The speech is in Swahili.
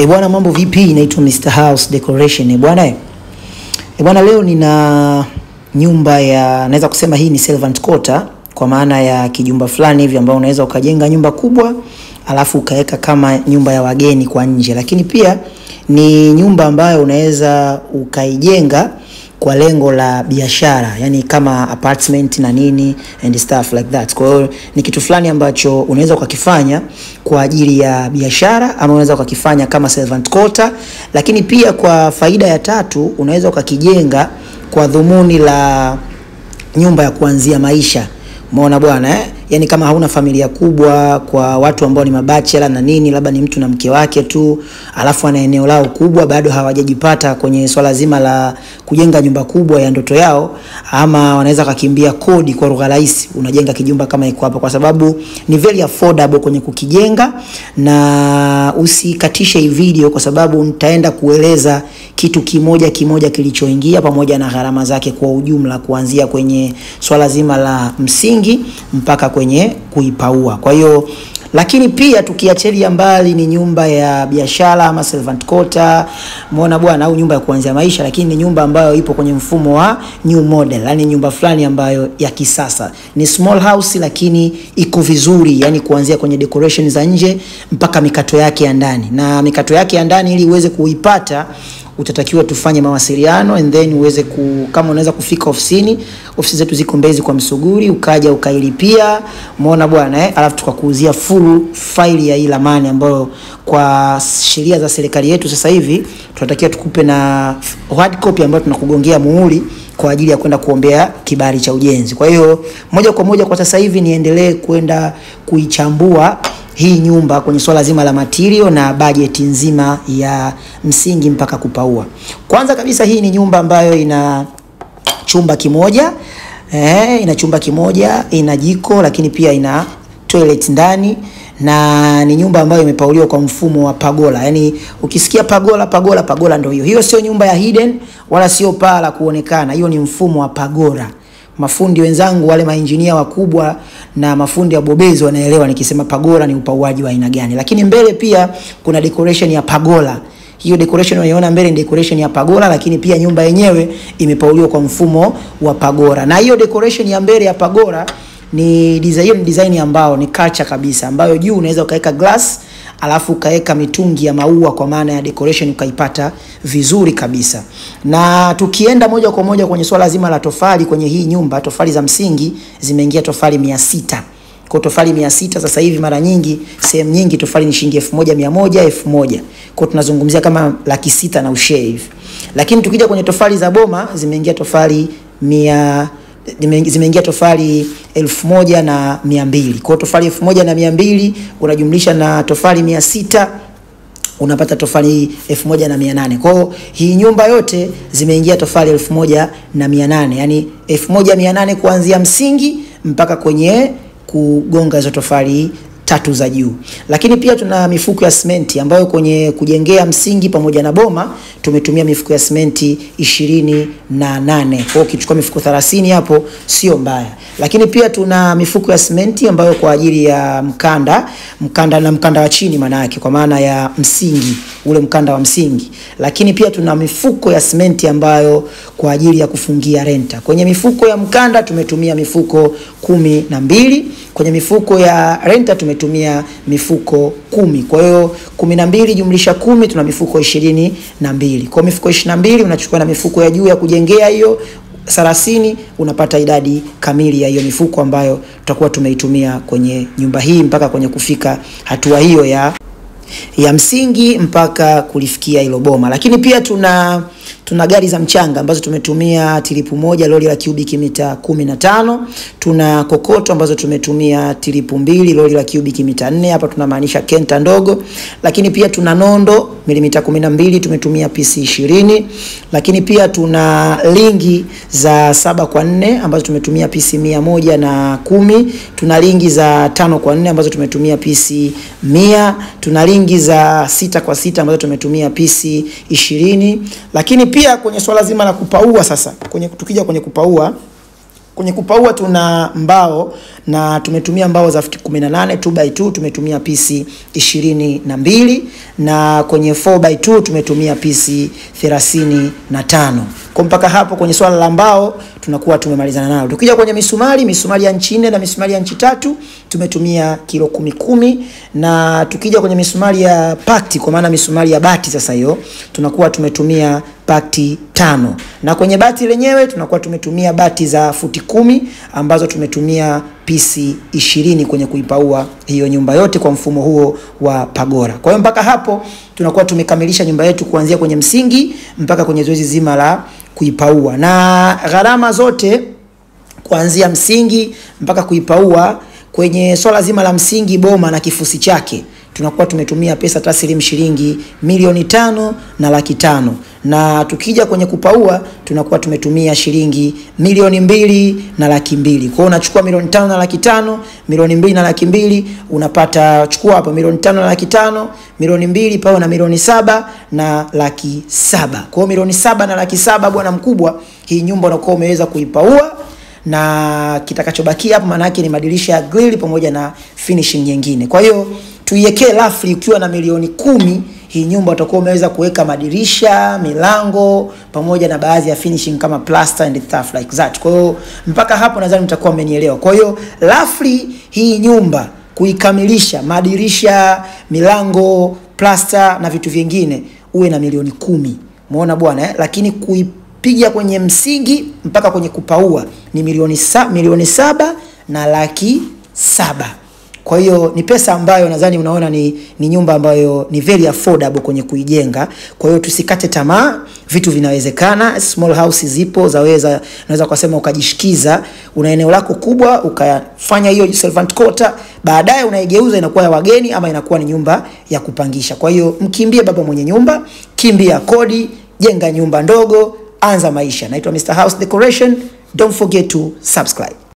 Bwana, mambo vipi? Naitwa Mr. House Decoration. Bwana, leo nina nyumba ya, naweza kusema hii ni servant quarter, kwa maana ya kijumba fulani hivi ambao unaweza ukajenga nyumba kubwa alafu ukaweka kama nyumba ya wageni kwa nje, lakini pia ni nyumba ambayo unaweza ukaijenga kwa lengo la biashara, yani kama apartment na nini and stuff like that. Kwa hiyo ni kitu fulani ambacho unaweza ukakifanya kwa ajili ya biashara, ama unaweza ukakifanya kama servant quarter, lakini pia kwa faida ya tatu unaweza ukakijenga kwa dhumuni la nyumba ya kuanzia maisha. Umeona bwana Yani kama hauna familia kubwa, kwa watu ambao ni mabachela na nini, labda ni mtu na mke wake tu, alafu ana eneo lao kubwa, bado hawajajipata kwenye swala zima la kujenga nyumba kubwa ya ndoto yao, ama wanaweza kukimbia kodi kwa lugha rahisi, unajenga kijumba kama iko hapa, kwa sababu ni very affordable kwenye kukijenga. Na usikatishe hii video, kwa sababu nitaenda kueleza kitu kimoja kilichoingia pamoja na gharama zake kwa ujumla, kuanzia kwenye swala zima la msingi mpaka kwenye kuipaua. Kwa hiyo, lakini pia tukiachilia mbali ni nyumba ya biashara ama servant quarter, umeona bwana, au nyumba ya kuanzia maisha, lakini ni nyumba ambayo ipo kwenye mfumo wa new model, yani nyumba fulani ambayo ya kisasa. Ni small house lakini iko vizuri, yani kuanzia kwenye decoration za nje mpaka mikato yake ya ndani. Na mikato yake ya ndani, ili uweze kuipata, utatakiwa tufanye mawasiliano and then uweze kama unaweza kufika ofisini. Ofisi zetu ziko Mbezi kwa Msuguri, ukaja ukailipia, umeona bwana alafu tukakuuzia full file ya ile ramani, ambayo kwa sheria za serikali yetu sasa hivi tunatakiwa tukupe na hard copy ambayo tunakugongea muhuri kwa ajili ya kwenda kuombea kibali cha ujenzi. Kwa hiyo moja kwa moja kwa sasa hivi niendelee kwenda kuichambua hii nyumba kwenye swala zima la material na budget nzima ya msingi mpaka kupaua. Kwanza kabisa, hii ni nyumba ambayo ina chumba kimoja, ina jiko, lakini pia ina toilet ndani, na ni nyumba ambayo imepauliwa kwa mfumo wa pagola. Yani ukisikia pagola ndio hiyo. Hiyo sio nyumba ya hidden wala sio paa la kuonekana. Hiyo ni mfumo wa pagola. Mafundi wenzangu wale maengineer wakubwa na mafundi wabobezi wanaelewa nikisema pagola ni upauaji wa aina gani. Lakini mbele pia kuna decoration ya pagola. Hiyo decoration unaiona mbele ni decoration ya pagola, lakini pia nyumba yenyewe imepauliwa kwa mfumo wa pagola. Na hiyo decoration ya mbele ya pagola ni design ambao ni culture kabisa, ambayo juu unaweza ukaweka glass alafu ukaweka mitungi ya maua, kwa maana ya decoration ukaipata vizuri kabisa. Na tukienda moja kwa moja kwenye swala zima la tofali, kwenye hii nyumba tofali za msingi zimeingia tofali 600. Kwa tofali 600 sasa hivi mara nyingi sehemu nyingi tofali ni shilingi 1100, 1000. Kwa tunazungumzia kama 600 na ushe hivi. Lakini tukija kwenye tofali za boma zimeingia tofali 1200. Kwa tofali 1200 unajumlisha na tofali 600 unapata tofali 1800. Kwa hii nyumba yote zimeingia tofali 1800, yani 1800 kuanzia msingi mpaka kwenye kugonga hizo tofali tatu za juu. Lakini pia tuna mifuko ya simenti, ambayo kwenye kujengea msingi pamoja na boma tumetumia mifuko ya simenti 28. Kwa ukichukua mifuko 30 hapo sio mbaya. Lakini pia tuna mifuko ya simenti ambayo kwa ajili ya mkanda wa chini, maana yake kwa maana ya msingi, ule mkanda wa msingi. Lakini pia tuna mifuko ya simenti ambayo kwa ajili ya kufungia renta. Kwenye mifuko ya mkanda tumetumia mifuko 12, kwenye mifuko ya renta tumetumia mifuko 10. Kwa hiyo 12 jumlisha 10 tuna mifuko 22. Kwa mifuko 22 unachukua na mifuko ya juu ya kujengea hiyo 30, unapata idadi kamili ya hiyo mifuko ambayo tutakuwa tumeitumia kwenye nyumba hii mpaka kwenye kufika hatua hiyo ya msingi mpaka kulifikia hilo boma. Lakini pia tuna gari za mchanga ambazo tumetumia tiripu moja, lori la cubic mita 15. Tuna kokoto ambazo tumetumia tiripu 2, lori la cubic mita 4. Hapa tunamaanisha kenta ndogo. Lakini pia tuna nondo milimita 12, tumetumia PC 20. Lakini pia tuna lingi za 7x4 ambazo tumetumia PC 110. Tuna lingi za 5x4 ambazo tumetumia PC 100. Tuna lingi za 6x6 ambazo tumetumia PC 20. Lakini pia kwenye swala zima la kupaua sasa, tukija kwenye kupaua Kwenye kupaua tuna mbao na tumetumia mbao za 18 2x2, tumetumia pisi 22 na kwenye 4x2 tumetumia pisi 35. Kwa mpaka hapo kwenye swala la mbao tunakuwa tumemalizana nalo. Tukija kwenye misumari ya inchi 4 na misumari ya inchi 3 tumetumia kilo 10 na tukija kwenye misumari ya pakti kwa maana misumari ya bati sasa hiyo tunakuwa tumetumia pakti 5. Na kwenye bati lenyewe tunakuwa tumetumia bati za futi 10 ambazo tumetumia pisi 20 kwenye kuipaua hiyo nyumba yote kwa mfumo huo wa Pagora. Kwa hiyo mpaka hapo tunakuwa tumekamilisha nyumba yetu kuanzia kwenye msingi mpaka kwenye zoezi zima la kuipaua. Na gharama zote kuanzia msingi mpaka kuipaua, kwenye swala zima la msingi, boma na kifusi chake, tunakuwa tumetumia pesa taslimu shilingi 5,500,000 na tukija kwenye kupaua tunakuwa tumetumia shilingi 2,200,000. Kwa hiyo unachukua 5,500,000, 2,200,000 unapata, chukua hapo 5,500,000, 2,200,000 pamoja na 7,700,000. Kwa hiyo 7,700,000 bwana mkubwa, hii nyumba unakuwa umeweza kuipaua na kitakachobakia hapo maana yake ni madirisha ya grill pamoja na finishing nyingine. Kwa hiyo tuiwekee roughly ukiwa na 10,000,000 hii nyumba utakuwa umeweza kuweka madirisha, milango pamoja na baadhi ya finishing kama plaster and stuff like that. Kwa hiyo mpaka hapo nadhani mtakuwa mmenielewa. Kwa hiyo roughly hii nyumba kuikamilisha, madirisha, milango, plaster na vitu vingine, uwe na 10,000,000. Umeona bwana Lakini kuipiga kwenye msingi mpaka kwenye kupaua ni 7,700,000. Kwa hiyo ni pesa ambayo nadhani unaona ni nyumba ambayo ni very affordable kwenye kuijenga. Kwa hiyo tusikate tamaa, vitu vinawezekana. Small house zipo zaweza, naweza kusema ukajishikiza, una eneo lako kubwa ukafanya hiyo servant quarter, baadaye unaigeuza inakuwa ya wageni ama inakuwa ni nyumba ya kupangisha. Kwa hiyo mkimbie baba mwenye nyumba, kimbia kodi, jenga nyumba ndogo, anza maisha. Naitwa Mr. House Decoration. Don't forget to subscribe.